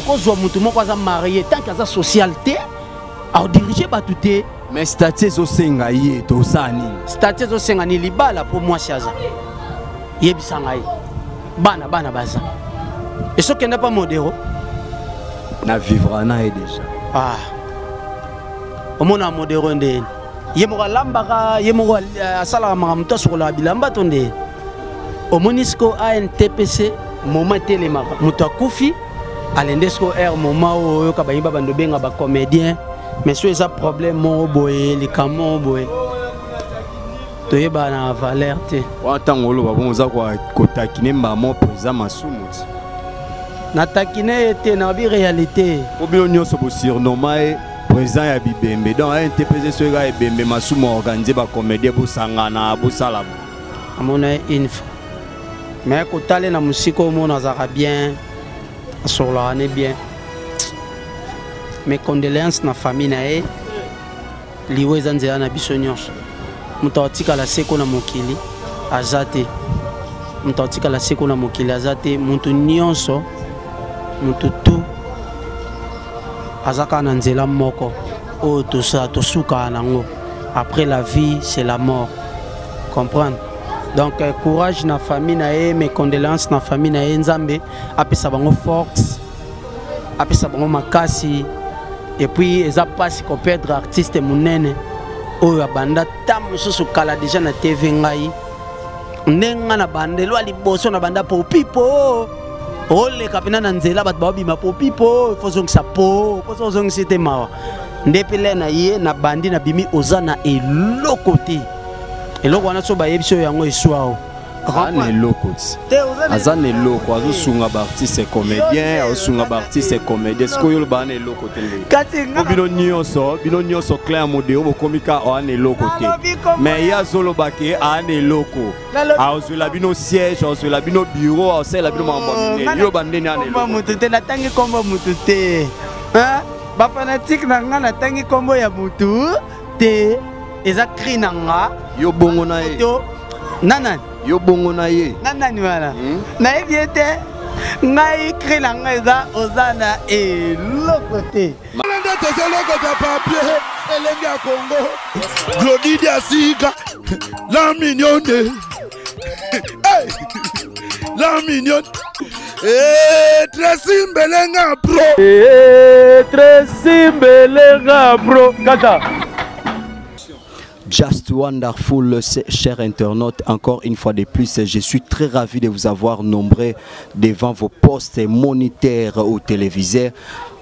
Okozwa mutu moko aza marié tant qu'aza socialité a diriger batuté mais statut zo senga yé to sani statut zo senga ni libala pour moi chaza yebisanga yi bana baza et ce qui n'est pas modéro na vivra na déjà au mona modéro ndé yemoko lambaka yemoko asala mamuta sur la bilamba tonde au monisco ANTPC moment télémaka muta kufi alendesco air moment oyo kabayimba bando benga ba comédien mais so eza problème mo boye likamo boye toyeba na valeur te watangolo babonza kwa kotakine mamo président Masumu na takine te na bi réalité obio nyonso bo surnommer président ya bibembe donc NTPC so ga ebembe Masumu organiser ba comédien bo sangana bo sala amona info mais ko tale na musiko mo na zaka bien sur la année bien. Mes condoléances na famille nae liwe zanzela na biso nyonso mutawatika la seko na mokili azate mutawatika la seko na mokili azate muntu nyonso muntu tu azaka na nzela moko o tosuka nango après la vie c'est la mort comprendre. Donc courage na famille nae, mes condoléances na famille nae nzambe apesa bango force apesa bango makasi et puis eza pasi ko perdre artiste munene oyo abanda tamu susu kala déjà na TV ngai ndenga na bandelo ali boso na banda po pipo ole kapena na nzela bat babima po pipo fozong sapo fozong site mawa ndepele na ye na bandi na bimi ozana eloko te eloko wana so bayebiso yango eswao Azane loko. Azane loko. Azo sunga ba artiste comédien, azo sunga ba artiste comédien. Est-ce que yo ba ne loko tele? Bino nyonso clair modéo bo komika o ane loko te. Mais ya zolo bake ane loko. Azo la bino siège, azo la bino bureau, azo la bino mambo mine. Yo ba ndeni ane loko. Mutu te natangi kombo mutu te. Hein? Ba fanatique na nga natangi kombo ya mutu te. Eza cri na nga. Yo bongo na ye. Nana. Yo bongo na ye. Nana ni wala. Na eviete. Ngai cri na nga eza ozana e lokote. Malanda tezoloko ta papier. Elenge ya Congo. Glodidi asika. La mignonne. Hey. La mignonne. Tracy Mbelenga bro. Tracy Mbelenga bro. Kata. Just wonderful, chers internautes, encore une fois de plus, je suis très ravi de vous avoir nombreux devant vos postes moniteurs ou téléviseurs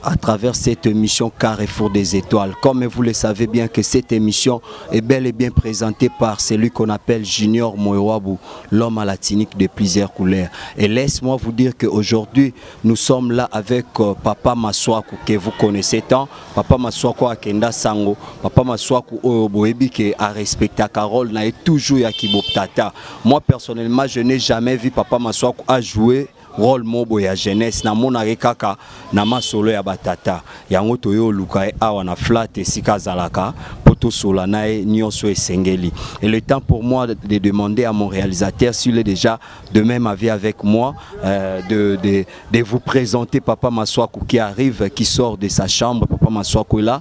à travers cette émission Carrefour des Étoiles. Comme vous le savez bien que cette émission est bel et bien présentée par celui qu'on appelle Junior Moewabu, l'homme à la tunique de plusieurs couleurs. Et laisse-moi vous dire qu'aujourd'hui, nous sommes là avec Papa Maswaku, que vous connaissez tant. Papa Maswaku a Kenda Sango, Papa Maswaku Oyoboebi qui a respecté Carole, n'a toujours Yakibo Tata. Moi personnellement, je n'ai jamais vu Papa Maswaku a joué rôle mobo ya jeunesse na mona kaka na masolo ya batata yango toyo luka awa na flat esika zalaka poto sola nae nyonso esengeli. Et le temps pour moi de demander à mon réalisateur s'il est déjà de même avis avec moi de vous présenter Papa Maswaku qui arrive, qui sort de sa chambre. Papa Maswaku est là.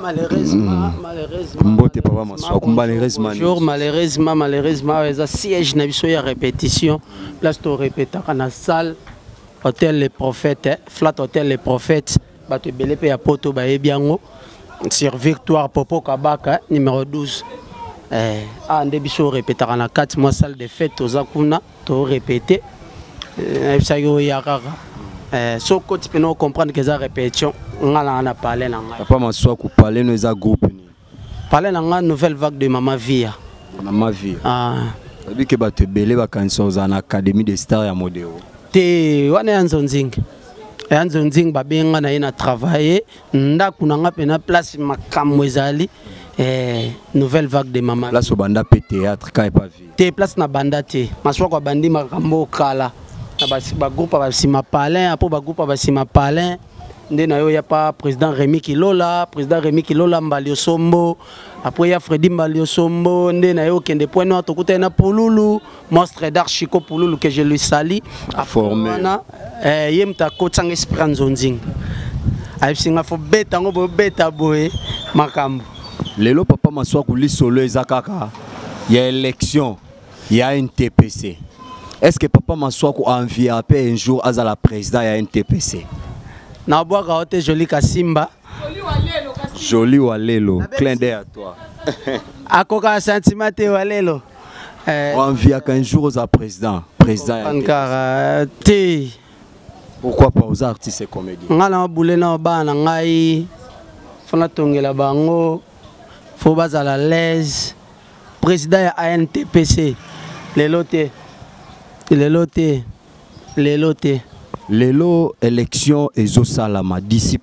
Malheureusement, malheureusement, les sièges na biso ya répétition, place to répéter na salle hôtel les prophètes, flat hôtel les prophètes, bato belé pe ya poto ba ebiango sur Victoire Popo Kabaka numéro 12. Ande biso répéter na 4 mois salle de fête aux akuna to répéter ça yo ya kaka. So ko tu peux nous comprendre que ça répétition ngala na parler na nga. Papa Maswaku parler nous a groupe ni. Parler na nga nouvelle vague de Mama Via. Mama Via. Ça dit que bato belé ba kanso za na académie des stars ya modéo. Te wana yanzonzing. Yanzonzing ba benga na ina travailler ndaku na nga pena place makambo ezali nouvelle vague de Mama. Place au banda pe théâtre ka pas vie. Te place na banda te. Maswako bandi makambo kala. Ba groupe ba sima palin, après ba groupe ba sima palin. Nde na yo ya pas président Rémi Kilola, Mbalio Sombo. Après il y a Freddy Mbalio Sombo, nde na yo kende point noir tokuta na Pululu, monstre d'Archico Pululu que je lui salue. A formé. Yemta kotsanga Esperance Nzing. Aïpsinga fo beta ngo beta boy makambo. Lelo papa maswa kuli solo ezakaka. Il y a élection, il y a un TPC. Est-ce que papa maswa ko envie un jour à la président il y a un TPC? Na bois kaote joli kasimba. Joli walelo, clin d'œil à toi. Akoka sentiment te walelo. Envie qu'un jour aux président. Ankara te. Pourquoi pas aux artistes et comédiens? Ngala boule na bana ngai. Fona tongela bango. Faut bazala l'aise. Président ya ANTPC. Les lotés. Lelo élection Ezosalama d'ici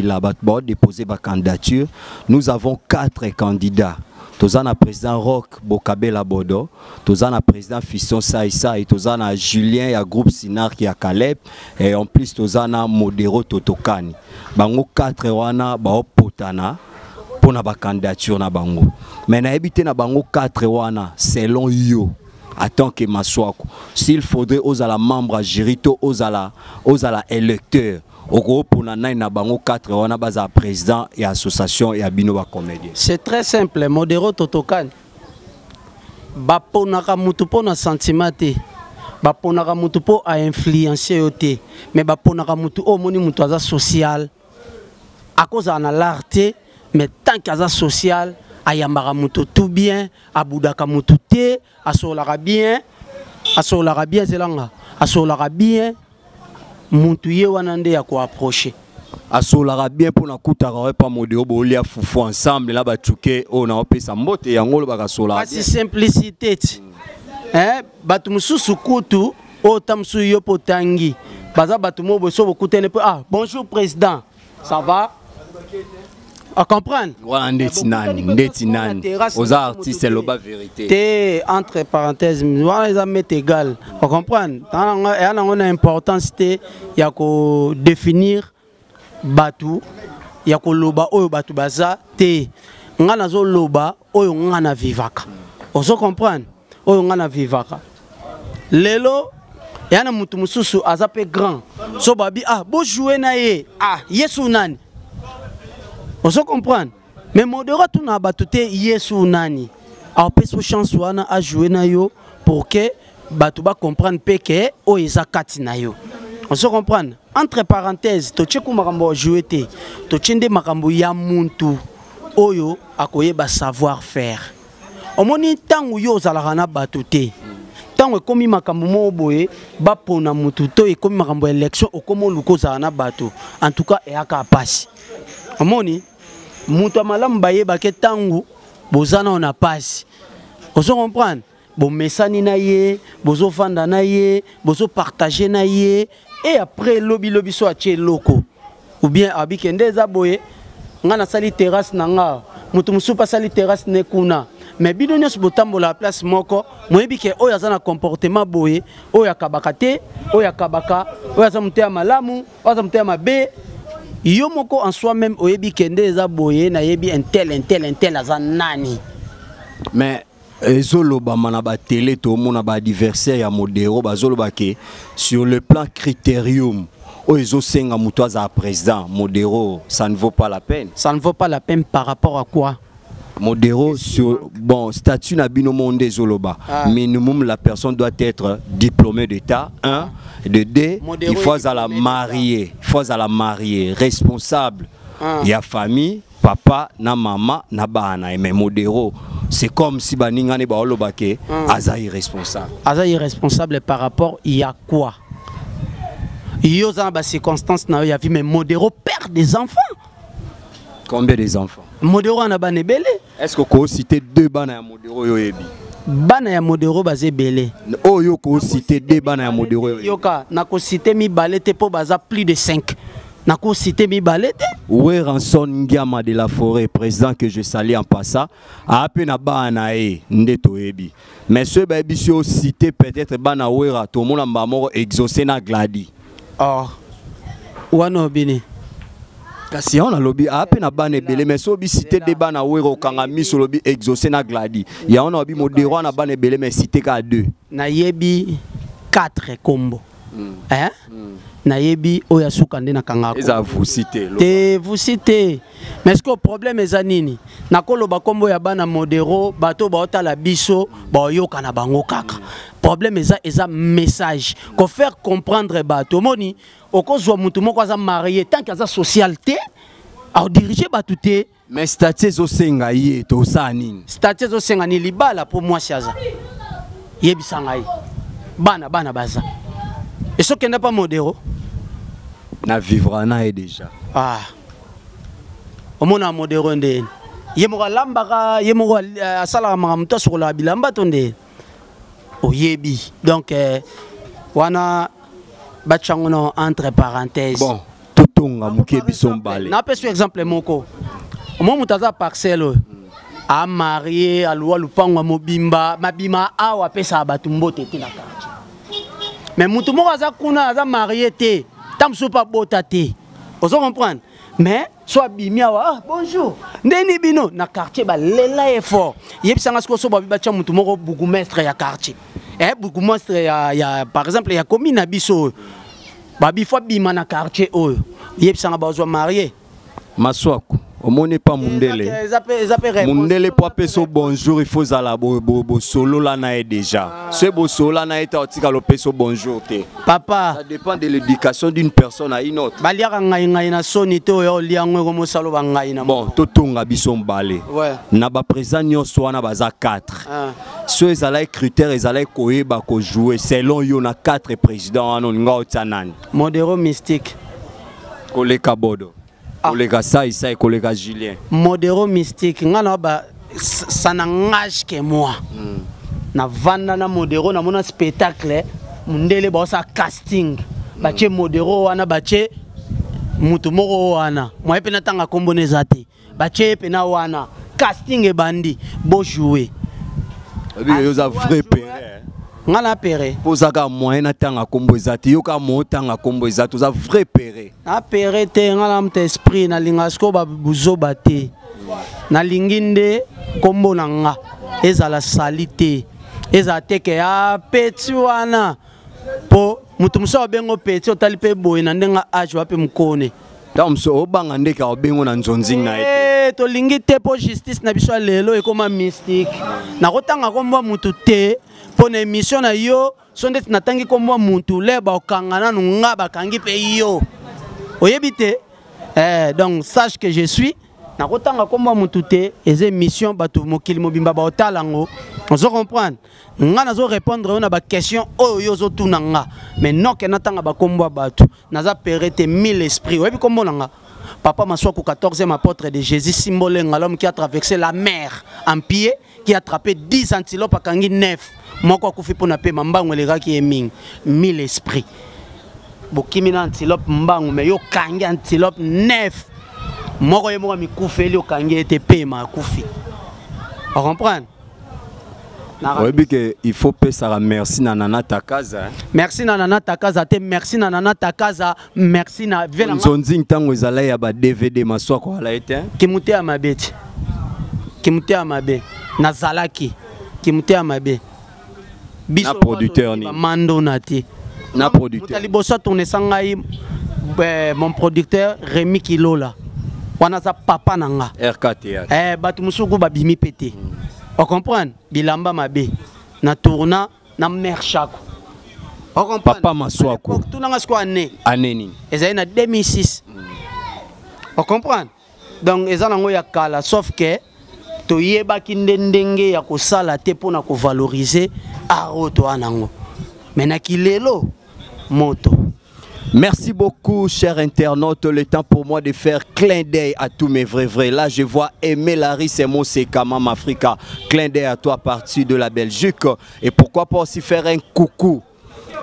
là, va déposer ma candidature. Nous avons 4 candidats. Tozana président Rock Bokabela Bodo, Tozana président Fiston Saïsa et Tozana Julien ya groupe Sinar qui a Caleb et en plus Tozana Modero Totokani. Bango 4 wana ba potana pour na ba candidature na bango. Mais na habité na bango 4 wana selon yo. En tant que Maswako, s'il faudrait aux la membre Jirito, aux la électeur, au groupe pour na bango 4 on a base président et association et abino comédien. C'est très simple, Modero Totokan. Baponaka mutupo na sentimate. Baponaka mutupo a influencer yote. Mais baponaka mutu o moni mutu aza social. À cause na l'arte, mais tant qu'aza social ayambara mutu tout bien, abudaka mutu te, asolara bien zelanga, asolara bien, mutu ye wanande ya ko approcher. Asolara bien pour na kutara pas Modero bolia fufu ensemble là ba tchuke on a opesa mbote yango ba solara. Pas si simplicité. Batu mususu kutu o tamsu yo potangi. Baza batu mo boso bokutene pe bonjour président. Ça va? À comprendre. Aux artistes, c'est la vérité. T'es entre parenthèses, voilà les amis égal. À comprendre. Il y a une importance, il y a que définir batu, il y a que loba oyo batu baza te. Ngana zo loba oyo ngana vivaka. Ozo comprendre. Oyo ngana vivaka. Lelo il y a un mutu mususu azape grand. So babi bo jouer na ye. Yesu nani. On se comprend. Mais Modero tout na batute Yesu nani. A peso chance wana a jouer na yo pour que batuba comprendre que o ezakati na yo. On se comprend. Entre parenthèses, to cheku makambo jouer te. To chende makambo ya muntu oyo akoye ba savoir faire. Omoni tangu yo zalaka na batute. Tango komi makambo mo boye ba pona mutu to e komi makambo élection okomo luko za na bato. En tout cas eyaka passe. Omoni mutu malamu baye bake tangu bozana on a passe. Ozo comprendre? Bon mesani na ye, bozo fanda na ye, bozo partager na ye et après lobby so ache loko. Ou bien abikende za boye ngana sali terrasse nanga, mutu musu pa sali terrasse ne kuna. Mais bidonyo su botambo la place moko, moyebi ke oya za na comportement boye, oya kabaka te, oya kabaka, oya za mutea malamu, oya za mutea mabe. Yo moko en soi-même oyebi kende eza boye na yebi un tel aza nani. Mais ezoloba manaba télé to mona ba adversaire ya Modero bazoloba ke sur le plan critérium o ezo senga mutu aza président Modero ça ne vaut pas la peine. Ça ne vaut pas la peine par rapport à quoi? Modero sur bon statut na bino monde ezoloba. Minimum la personne doit être diplômée d'état 1 de deux, il faut à la marier, responsable. Il y a famille, papa, na maman, na bana, mais Modero, c'est comme si baninga ne ba olobake, aza irresponsable. Aza irresponsable par rapport il y a quoi? Il y a des circonstances na ya vie mais Modero perd des enfants. Combien des enfants? Modero ana bane belé. Est-ce que vous citez 2 bana ya Modero yoyebi? Bana ya Modero bazé belé. Oh yo ko cité 2 bana ya Modero yoyebi. Yoka na ko cité mi balete po baza plus de 5. Na ko cité mi balete. Ouais Ranson Ngiama de la Forêt président que je salue en passant a appelé na bana e ndeto yebi. Mais ce baby si cité peut-être bana wera to mona mbamoro exaucé na gladi. Oh. Wano bini. Kasi on a lobby ape na bane belé mais so bi cité débat na wero kanga miso lobby exaucé na gladi. Ya on a lobby modéro na bane belé mais cité ka 2. Na yebi 4 combo. Hein? Na yebi oya sukande na kanga. Eza vous cité. Te vous cité. Mais ce que le problème est nini? Na koloba combo ya bana modéro bato ba ota la biso ba yoka na bango kaka. Problème est un message qu'on faire comprendre bato moni okozwa mutu moko aza marié tant qu'il y a socialité a diriger batuté mais statut zo senga yé to sa nini statut zo senga ni libala pour moi siaza yebisa ngai bana baza et ce qui n'est pas modéro na vivra na est déjà omona modéro ndé yemoko lambaka yemoko asala mamuta sur la bilamba tonde oyebi donc wana bachangono entre parenthèses bon totonga mukebi sombale na peso exemple moko omo mutaza parcelle a marié a loi lupango mobimba mabima awa pesa batu mbote te na quartier mais mutu moko aza kuna aza marié te tamso pa bota te ozo comprendre mais soit bimia wa bonjour ndeni bino na quartier ba lela effort yebisanga sko so ba bibacha mutu moko bourgmestre ya quartier bourgmestre ya par exemple ya commune biso babi fo bima na quartier oyo yebisanga bazwa marié maswako omone pas mundele mundele pour peso bonjour il faut zala bo solo là na déjà ce bo solo là na eta otika lo peso bonjour te papa ça dépend de l'éducation d'une personne à une autre baliaka ngai na soni te oyo liango ko mosalo ba ngai na bon totonga biso mbale na ba présent nyonso wana baza 4 ceux ezala critères ezala koyeba ko jouer selon yo na 4 présidents wana nga otanani modéro mystique koleka bodo kolega ça kolega Julien modéro mystique ngana ba ça n'engage que moi na vanda na modéro na mona spectacle mundele ba sa casting bache modéro wana bache mutu moko wana moi pe na tanga komboneza te bache pe na wana casting e bandi bo jouer yo za vrai père ngana pere posaka moyen na tanga kombo ezati yoka mo tanga kombo ezati za vrai père na pere te ngana mte esprit na lingasko ba buzoba te na linginde kombo na nga ezala salite ezate ke ya peti wana po mutu muso bengo peti otali pe boye na ndenga age wape mkone tamso obanga ndeka obengo na nzonzing na ete to lingi te po justice na biso lelo ekoma mystique na kotanga kombo mutu te pour une émission na yo sonde natangi kombo muntu leba okangana nunga bakangi pe yo oyebite donc sache que je suis na kotanga kombo muntu te ez émission batu mokili mobimba ba otalango on se comprendre nga nazo répondre na ba question oyo zo tunanga mais non que natanga ba kombo batu naza perete 1000 esprits oyebi kombo nanga Papa Maswaku 14e apôtre de Jésus, symbole l'homme qui a traversé la mer en pied, qui a attrapé 10 antilopes à Kangi 9. Moko kufi pona pe mambango lega ki eming 1000 esprits. Bokimina antilope mbango mais yo kangi antilope 9. Moko ye moko mi kufi yo kangi ete pe ma kufi. On comprend? Oui, il faut payer ça. Merci Nana Takaza. Merci Nana Takaza. Merci Nana Takaza. Merci na. Zonzing tango ezala ya ba DVD maswa ko ala ete. Kimute amabeti. Kimute amabe. Nazalaki. Kimute amabe. Na producteur ni. Mando nati. Na producteur. Mutali boso tourner sangai mon producteur Rémi Kilola. Wana za papa nanga. RKT. Batu musuku babimi pété. On comprend? Bilamba mabe. Na tourna na merchako. On comprend? Papa Maswako. Tout n'a pas année. Année. Et ça en 2006. On comprend? Donc ils ont ya kala sauf que to yeba kindendenge ya ko sala te pona ko valoriser aro to anango. Mais na kilelo moto. Merci beaucoup, chers internautes. Le temps pour moi de faire clin d'œil à tous mes vrais. Là, je vois Aimé Larry, c'est mon Kamam Africa. Clin d'œil à toi à partir de la Belgique. Et pourquoi pas aussi faire un coucou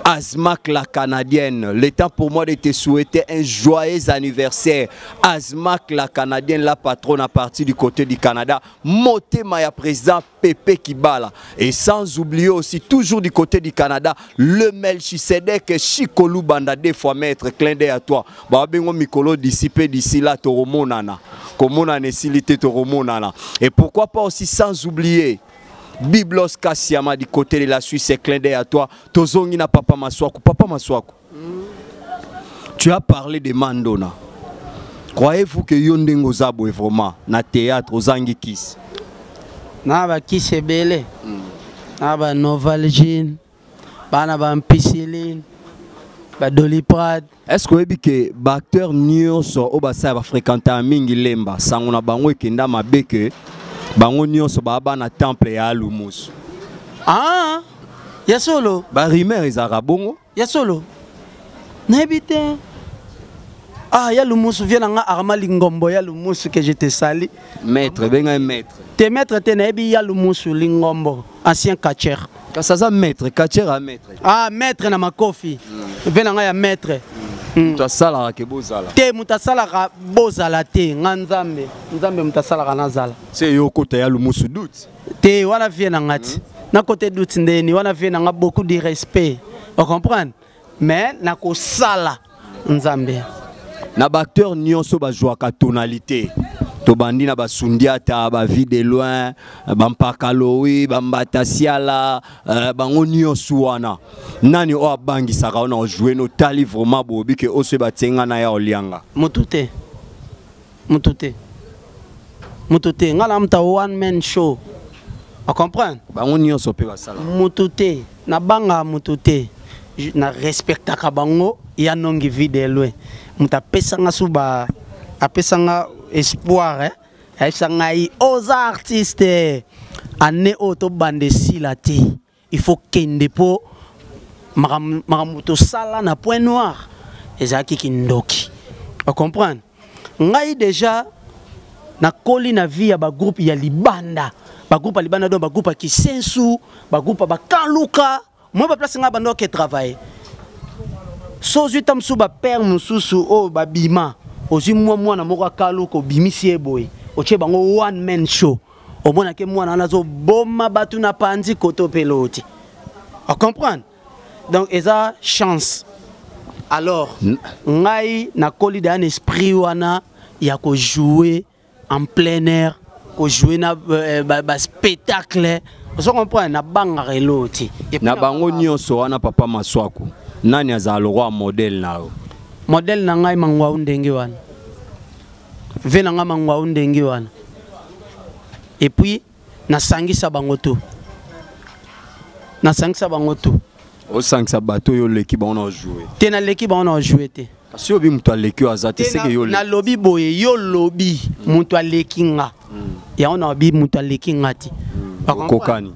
Azmak la Canadienne, le temps pour moi de te souhaiter un joyeux anniversaire. Azmak la Canadienne, la patronne à partir du côté du Canada. Motema ya président Pepe Kibala. Et sans oublier aussi, toujours du côté du Canada, le Melchisedek Chikolu Banda, des fois maître, clin d'œil à toi. Babengo Mikolo dissipé d'ici là, Toromonana. Komona Nesilite Toromonana. Et pourquoi pas aussi sans oublier Biblos Kassiama du côté de la Suisse, c'est clin d'œil à toi. Tozongi na Papa Maswaku. Papa Maswaku, tu as parlé de Mandona. Croyez-vous que Yondengo Zabo est vraiment na théâtre aux Angikis? Na ba Kisebele. Na ba Novalgine. Bana ba Ampicilline. Ba Doliprane. Est-ce que vous savez que les acteurs nyonso obasa ba fréquenter mingi lemba sangona bango ekenda mabeke bango nyonso ba na temple ya Lumusu? Ah, ya solo. Ba rimer ezara bongo? Ya solo. Nebite. Ah, ya Lumusu vient nga Armali Ngombo ya Lumusu que je te salue. Maître, ben un maître. Te maître te nebi ya Lumusu Lingombo, ancien catcher. Ça ça maître, catcher à maître. Ah, maître na makofi. Vient nga ya maître. Tu sala ke bozala. Te mutasala bozala te nganzambe. Nzambe mutasala nazala. C'est yo côté ya Lumusu doute. Te wana vient ngati. Na côté doute ndeni wana vient nga beaucoup de respect. Vous comprenez? Mais na ko sala nzambe. Na acteur nyonso ba joua ka tonalité. To bandi na ba sundiata ba vie de loin, ba mpakalowi, ba mbatasiala, bango nyonso wana. Nani o abangi saka ona jouer no tali vraiment bobi ke oso ba tsenga na ya olianga. Mutute. Mutute. Mutute ngala mta one man show. Vous comprenez? Bango nyonso pe ba sala. Mutute na banga mutute. Na respectaka bango ya nongi vie de loin. Muta pesanga suba apesanga espoir aisanga aux artistes ane auto bande silate il faut kende po maramuto sala na point noir ezaki kindoki. Vous comprenez? Ngai déjà na koli na vie ya ba groupe ya libanda, ba groupe libanda do ba groupe ki sensu, ba groupe ba kaluka, moi ba place nga bando ke travailler. Sozu tamsu ba père mususu o ba bima ozi mwa na moko kaluko bimisi eboy oche bango one man show omona ke mwana nazo boma batu na panzi koto peloti. Vous comprenez? Donc eza chance. Alors ngai na koli d'un esprit wana ya ko jouer en plein air, ko jouer na ba spectacle. Vous comprenez? Na banga reloti na bango nyonso wana Papa Maswaku. Nani aza le roi modèle nao? Modèle na ngai mangwa undenge wana. Vena nga mangwa undenge wana. Et puis na sangisa bangoto. Na sangisa bangoto. O sangisa bato yo leki ba on jouer. Te na leki ba on jouer te. Parce que mutu aleki azate c'est que yo na lobby boye yo lobby mutu aleki nga. Ya on obi mutu aleki ngati. Kokani.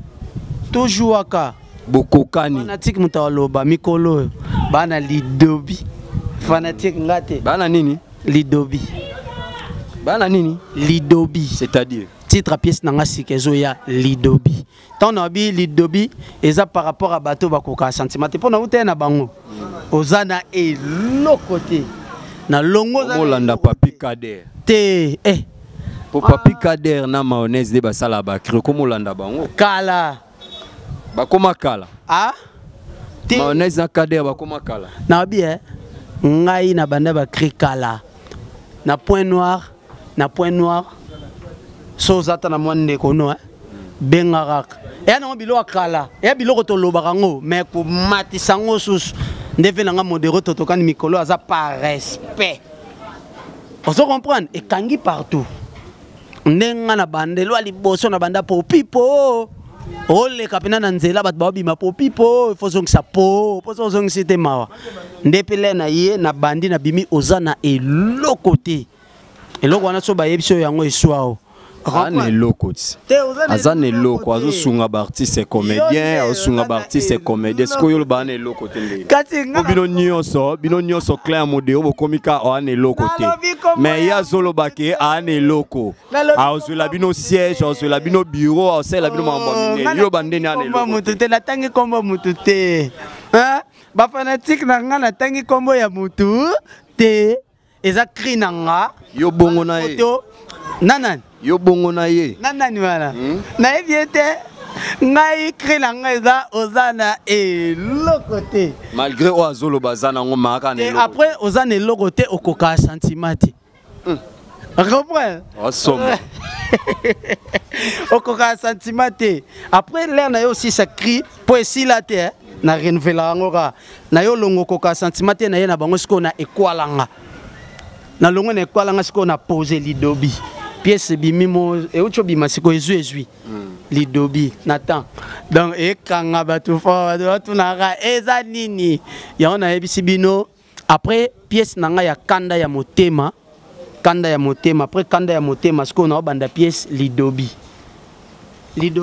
Toujours aka Bokokani. Fanatique mutawaloba mikolo bana lidobi. Fanatique ngate. Bana nini? Lidobi. Bana nini? Lidobi. C'est-à-dire titre pièce nanga sikezo ya lidobi. Tant obi lidobi eza par rapport à bateau bakoka sentiment. Pour na ute na bango. Ozana et l'autre côté. Na longo za Molanda Papi Kader. Te Pour Papi Kader na mayonnaise de basala ba creux comme Molanda bango. Kala. Bakoma kala. Ah? Mayonnaise na Kader bakoma kala. Na obi ngai na banda ba cri kala. Na point noir, so zata na mwande kono bengarak. E na bilo akala. E bilo to lobarango mais ko matisango sus ndeve na nga modéro totokani mikolo aza par respect. On se comprend et kangi partout. Ndenga na bande lo liboso na banda po pipo. Ole kapina na nzela bat ba bima po pipo, faut zong sa po zong site mawa. Ndepele na ye na bandi na bimi ozana et l'autre côté. Et l'autre wana so ba yebiso yango eswao. Ane loko azane loko azo sunga ba artiste comédien azo sunga ba artiste comédien sko yo ba ane loko tele bino nyonso clair modéo bo komika ane loko te mais ya zolo bake ane loko azo la bino siège azo la bino bureau azo la bino mamba yo bande ane loko mutu te la tangi komba mutu te hein ba fanatique na nga na tangi kombo ya mutu te eza cri na nga yo bongo na ye nanani yo bongo na ye nanani wana na eviete ngai cri na nga eza ozana eloko te malgré o azolo bazana ngo maka na eloko après ozana eloko te okoka sentiment te comprends asoma okoka sentiment te après l'air na yo aussi ça crie po esila te na renouveler ngo ka na yo longo koka sentiment te na ye na bango siko na ekwalanga na longo na ekwalanga siko na poser lidobi pièce bimimo e ucho bima siko ezui lidobi natan donc e kanga batu fo batu na ga eza nini ya on a ebisi bino après pièce nanga ya kanda ya motema après kanda ya motema siko na banda pièce lidobi.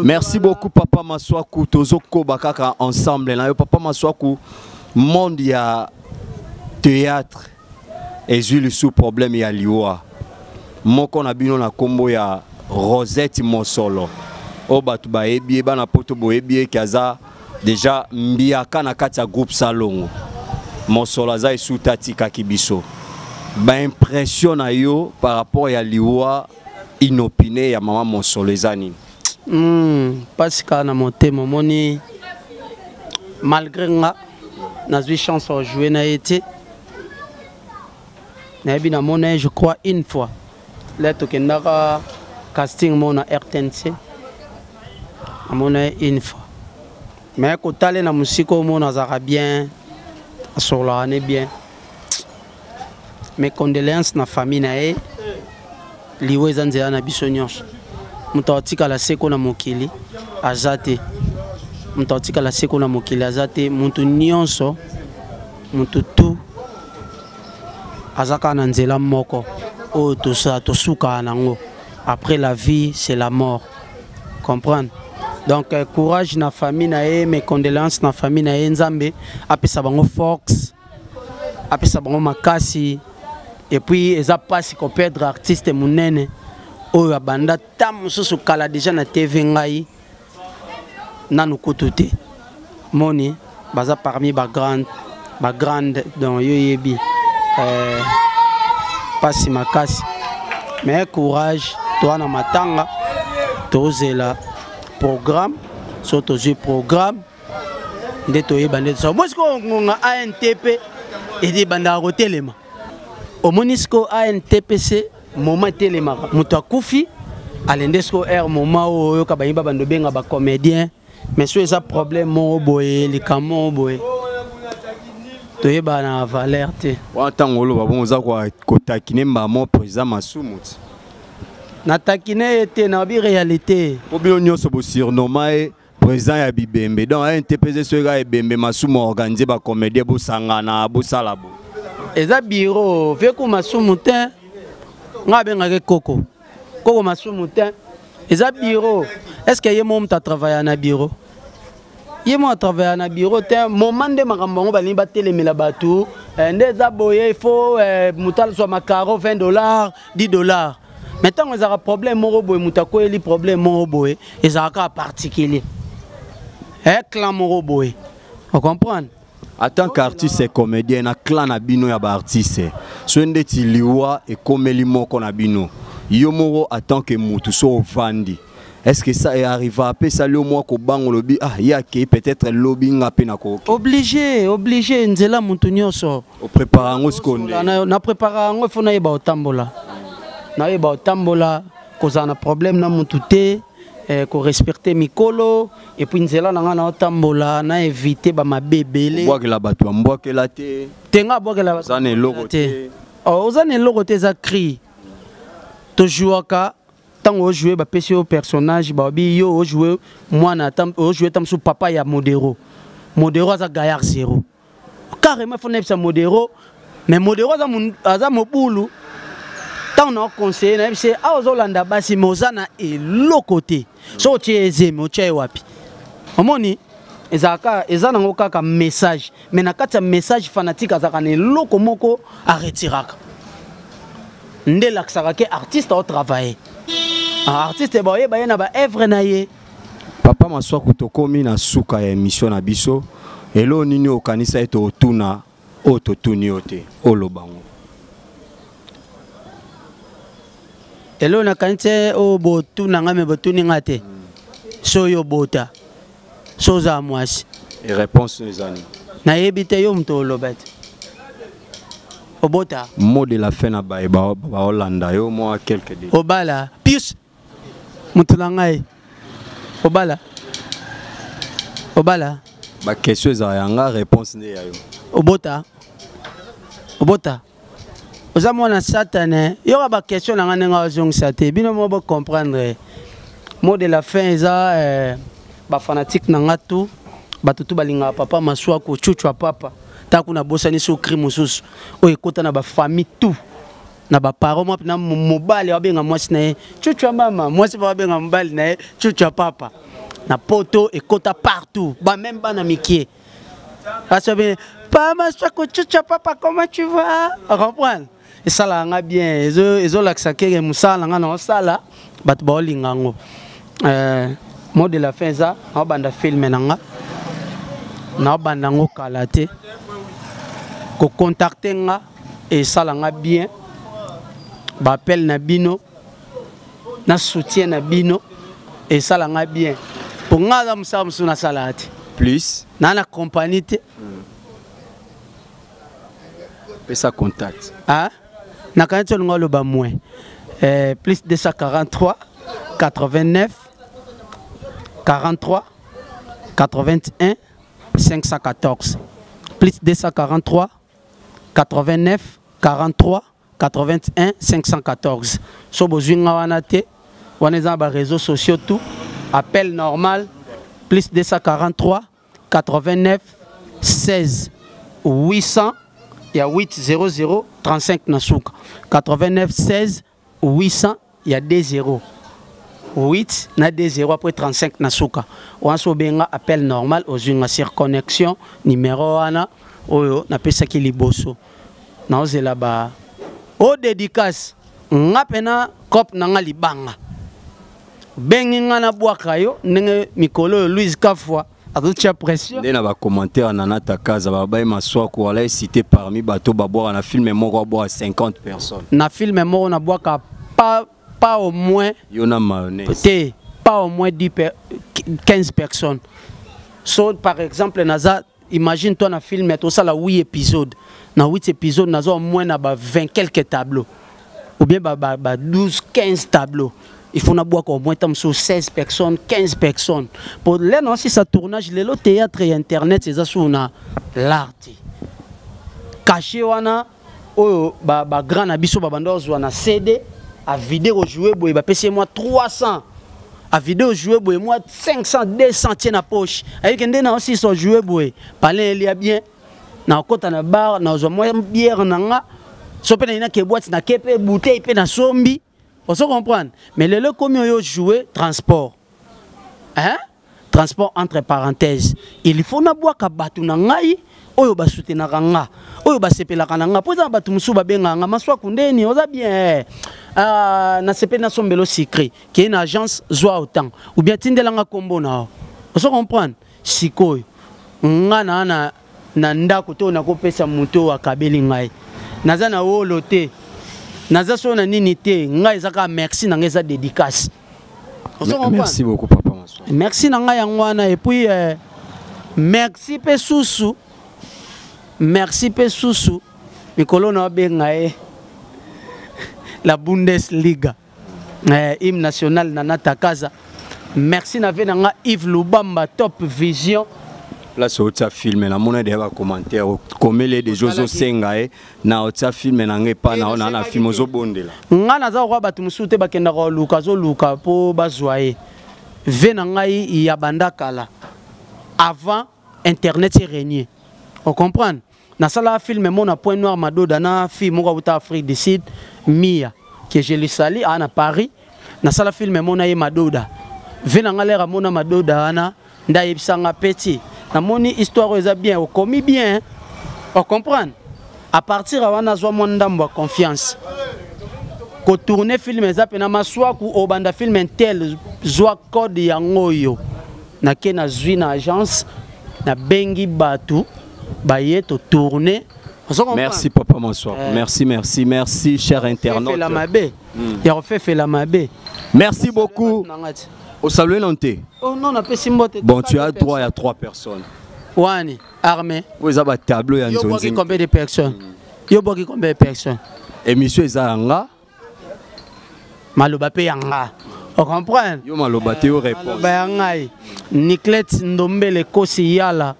Merci beaucoup Papa Maswaku tozo koba kaka ensemble na yo Papa Maswaku monde ya théâtre ezuli sous problème ya liwa moko na bino na kombo ya Rosette Mosolo o batu ba ebie bana poto bo ebie kaza déjà mbiaka na kati ya groupe Salongo Mosolo aza esutati kakibiso ba impression na yo par rapport ya liwa inopiné ya mama Mosolo ezani parce que na motema moni malgré nga nazwi chance de jouer na été na bi na mona je crois une fois là to kendaka casting mona RTNC amona une fois mais ko tale na musiko mona zara bien sur la année bien mes condoléances na famille na e liwe zanzela na biso nyonso mutawatika la seko na mokili azate mutawatika la seko na mokili azate muntu nyonso muntu tu azaka na nzela moko o to suka nango après la vie c'est la mort comprendre donc courage na famille na e mes condoléances na famille na e nzambe apesa bango force apesa bango makasi et puis eza pasi ko perdre artiste munene oyo abanda tam susu kala déjà na TV ngai nanu kututi moni baza parmi ba grande dans yoyebi pasi makasi mais courage toi na matanga tozela programme soto jeu programme ndeto yebande so mosko ngonga ANTP et di banda rotelema au monisco ANTPC moment telema muto akufi alendesco air moment oyo ka bayimba bando benga ba comédien mais so eza problème mo boye likamo boye to yeba na valeur te wa tangolo babonza kwa kotakine mbamo président Masumu na takine ete na bi réalité po bio nyonso bo surnommer président ya bibembe donc ANTPC so ga ebembe Masumu organiser ba comédien bo sangana bo salabo eza bureau veku Masumu te nga benga koko Masumu te eza bureau est-ce que yemo mta travailler na bureau yemo travailler na bureau te moment de makambo ngo bali ba telemela batu ndeza boye il faut mutal so makaro $20 $10 maintenant ils ont problème mo boye mutako eli problème mo boye ils ont ka particulier clan mo boye on comprend. En tant qu'artiste et comédien, na clan na bino ya ba artiste. So ndeti liwa e komeli moko na bino. Yo moro en tant que mutu so vandi. Est-ce que ça est arrivé à pe ça le moi ko bango lobi ya ke peut-être lobby nga pe na ko. Obligé nzela mutu nyonso. O prépare ngo skonde. Na prépare ngo fona yeba otambola. Na yeba otambola kozana problème na mutu te. Ko respecter mikolo et puis nzela nanga na otambola na éviter ba mabebele boake la batu mboake la te tenga boake la zane logo te ozane logo te za cri to jouaka tango jouer ba pesi au personnage ba bi yo jouer mwana tam jouer tam sou papa ya modero za gaillard zéro carrément faut nepsa modero mais modero za mobulu tant on a conseillé na c'est azolanda basi mozana et lokote so tiezeme otie wapi omoni ezana ngoka ka message mais na kati ya message fanatique azaka ne loko moko a retiraka nde laksaka ke artiste au travailler artiste ba ye na ba œuvre na ye Papa Maswaku tokomi na suka ya émission na biso Elo nini okanisa eto otuna ototuni ote olobango. Elo na kanise o botuna ngame botuni ngate. So yo bota. So za mwasi. Et réponse les amis. Na yebite yo mto olobet. Obota. Mot de la fin na ba Hollanda yo moi quelques dés. Obala. Pius. Mutulangai. Obala. Obala. Ba question za réponse ne ya yo. Obota. Obota. Oza mwana satane. Yo ba question na ngane nga zong sate. Bino mo ba comprendre. Mot de la fin eza ba fanatique na ngatu. Batutu balinga papa maswa ko chuchwa papa. Ta kuna bosani so crime mususu. O ekota na ba famille tout. Na ba parents moi na mobali abenga mwasi na ye. Chuchwa mama, mwasi ba benga mobali na ye. Chuchwa papa. Na poto ekota partout. Ba même ba na mikie. Parce que pas maswa ko chuchwa papa comment tu vas? Comprendre? Et ça là nga bien. Ezo laksa kere musala nga na sala. Bat ba olinga ngo. Mot de la fin ça, on banda filmer nanga. Na banda ngo kalate. Ko contacter nga et ça là nga bien. Ba appel na bino. Na soutien na bino et ça là nga bien. Pour nga za musa musuna salate. Plus na na compagnie te. Pesa contact. Ah na kanto ngolo ba moins. Plus 243 89 43 81 514 plus 243 89 43 81 514 so bozwinga wana te wana eza ba réseaux sociaux tout appel normal plus 243 89 16 800 il y a 800 35 na suka 89 16 800 il y a 20 8 na 20 après 35 na suka on so benga appel normal aux une surconnexion numéro wana oyo na pesa ki liboso na ozela ba o dédicace ngapena cop na nga libanga bengi nga na bwaka yo ndenge mikolo Louise Kafwa atucha pression ndena ba commentaire na nata kaza ba ba maswa ko wala cité parmi bato babora na film moko boa 50 personnes na film moko na bwaka pas au moins yona mayonnaise pas au moins 15 personnes. So par exemple naza imagine toi na film et tout ça la 8 épisodes. Na 8 épisodes naza au moins na ba 20 quelques tableaux. Ou bien ba 12 15 tableaux. Il faut na boire au moins tam sur 16 personnes, 15 personnes. Pour là non si ça tournage le théâtre et internet c'est ça sur na l'art. Caché wana o ba grand na biso ba bando na CD à vidéo jouer boy ba payez moi 300 à vidéo jouer boy moi 500 200 tiens na poche avec ndé na aussi so jouer boy parler il y a bien na kota na bar na zo moi bière nanga so pe na ke boîte na kepe bouteille pe na sombi on se comprendre mais le comme yo jouer transport hein transport entre parenthèses il faut na boire ka batu na ngai oyo ba soutenaka nga oyo ba sepelaka na nga poza batu musu ba benga nga maswa kundeni oza bien na sepe na sombelo secret qui est une agence zoa autant ou bien tindelanga kombo na on se comprendre sikoyo nga na ndako to na kopesa muto wa kabeli ngai naza na wolo te naza so na nini te ngai ezaka merci na ngeza dédicace on se comprendre merci beaucoup papa maswa merci na ngai yangwana et puis merci pe susu merci pe susu mikolo na benga la Bundesliga hymne national na Natakaza merci na venanga Yves Lubamba Top Vision là c'est autre film na mona des commentaires comme les des Jozo Sengae na autre film na ngepa na film zo bondela nga na za kwa batu musute bakenda ko luka zo luka po bazwaye venanga ya bandakala avant internet régner on comprend na sala film mon a point noir madoda na film mo ka Afrique du Sud Mia que je le sali à Paris na sala film mon na madoda venanga lera mona madoda ana nda yebisanga petit na moni histoire eza bien o commis bien on comprend à partir wana zo mon ndambo confiance ko tourner film eza pena maswa ku obanda film intel zo code yango yo na ke na zwi na agence na bengi batu baye to tourner. Merci papa Maswaku. Merci cher internaute. Il refait la mabé. Merci beaucoup. Au salut Nanté. Oh non, on a pas simboté. Bon, tu as droit à 3 personnes. Wani, armée. Vous avez un tableau et un combien de personnes? Yo boki combien de personnes? Émission Ezanga. Maloba pe yanga. On comprend? Yo maloba te yo répond. Bayangai. Niklet Ndombele Kosi Yala.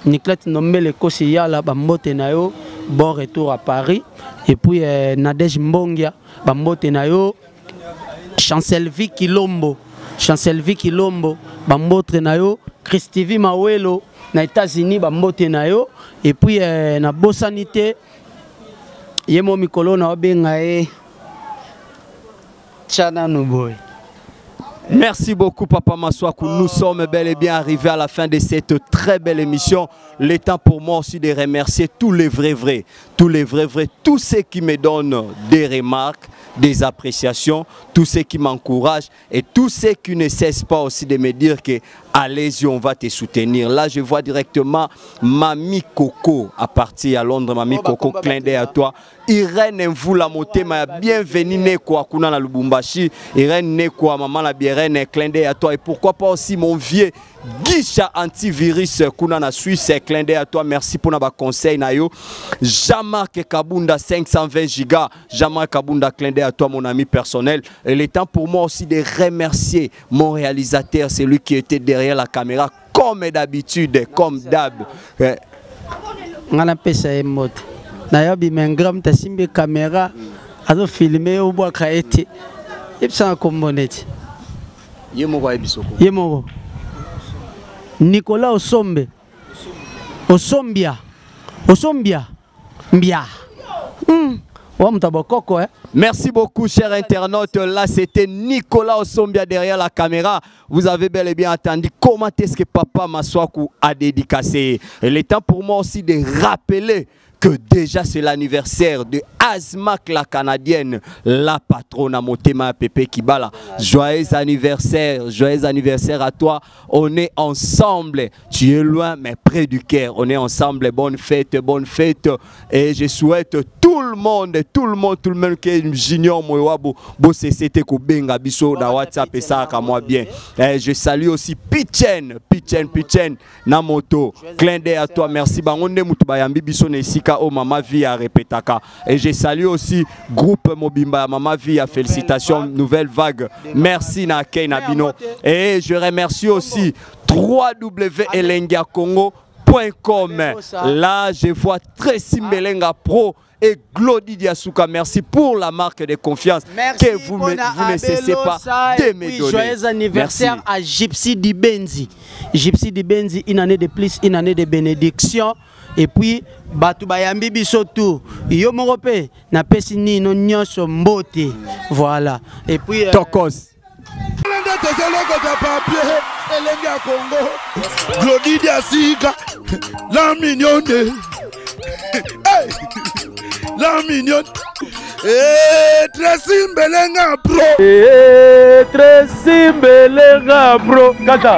Niklet Ndombele Kosi Yala bambote na yo. Bon retour à Paris. Et puis Nadège Mbongia bambote na yo. Chancelvi Kilombo. Chancelvi Kilombo bambote na yo. Christivi Mawelo na États-Unis bambote na yo. Et puis na Bosanité Yemo Mikolo na obenga Tchana Nuboy. Merci beaucoup Papa Maswaku. Nous sommes bel et bien arrivés à la fin de cette très belle émission. Le temps pour moi aussi de remercier tous les vrais, tous ceux qui me donnent des remarques, des appréciations, tous ceux qui m'encouragent et tous ceux qui ne cessent pas aussi de me dire que allez-y, on va te soutenir. Là, je vois directement Mamie Coco à partir à Londres. Mamie Coco, clin d'œil à toi. Irène Mvula Motema, bienvenue Nekwa Kuna na Lubumbashi. Irène Nekwa, maman la bienvenue, clin d'œil à toi. Et pourquoi pas aussi mon vieux Guicha antivirus Kuna na Suisse, clin d'œil à toi. Merci pour nos conseils Nayo. Jean-Marc Kabunda 520 gigas. Jean-Marc Kabunda, clin d'œil à toi mon ami personnel. Et il est temps pour moi aussi de remercier mon réalisateur, c'est lui qui était derrière la caméra comme d'habitude, comme d'hab. On a pesa emote. D'ailleurs, bimengram ta simbe caméra, azo filmer au bois kaete. Ipsa kombonete. Yemo wa ebisoko. Yemo. Nicolas Osombe. Osombia. Osombia. Mbia. Merci beaucoup chers internautes. Là c'était Nicolas Osombia derrière la caméra. Vous avez bel et bien entendu comment est-ce que Papa Maswaku a dédicacé. Il est temps pour moi aussi de rappeler que déjà c'est l'anniversaire de Azmak la Canadienne, la patronne à Motema Pepe Kibala. Joyeux anniversaire à toi. On est ensemble. Tu es loin mais près du cœur. On est ensemble. Bonne fête. Et je souhaite tout le monde que j'ignore moi bo c'était ko benga biso na WhatsApp et ça comme moi bien. Je salue aussi Pichen na moto. Clin d'œil à toi. Merci bangonde mutu bayambi biso ne sika o mama vie à répétaka. Et je salue aussi groupe Mobimba Mama Via, félicitations, nouvelle vague. Merci na Kei Nabino. Et je remercie aussi www.elengacongo.com. Là, je vois Tracy Melenga Pro et Glody Diasuka. Merci pour la marque de confiance que vous ne cessez pas de me donner. Joyeux anniversaire à Gypsy Dibenzi. Gypsy Dibenzi, une année de plus, une année de bénédiction. Et puis, Batu Bayambi Bisotou, yo morope, na pesi ni no nyonso mbote. Voilà. Et puis Tokos. Glody Diasuka, la mignonne. La mignonne. Tracy Mbelenga Pro. Tracy Mbelenga Pro. Kata.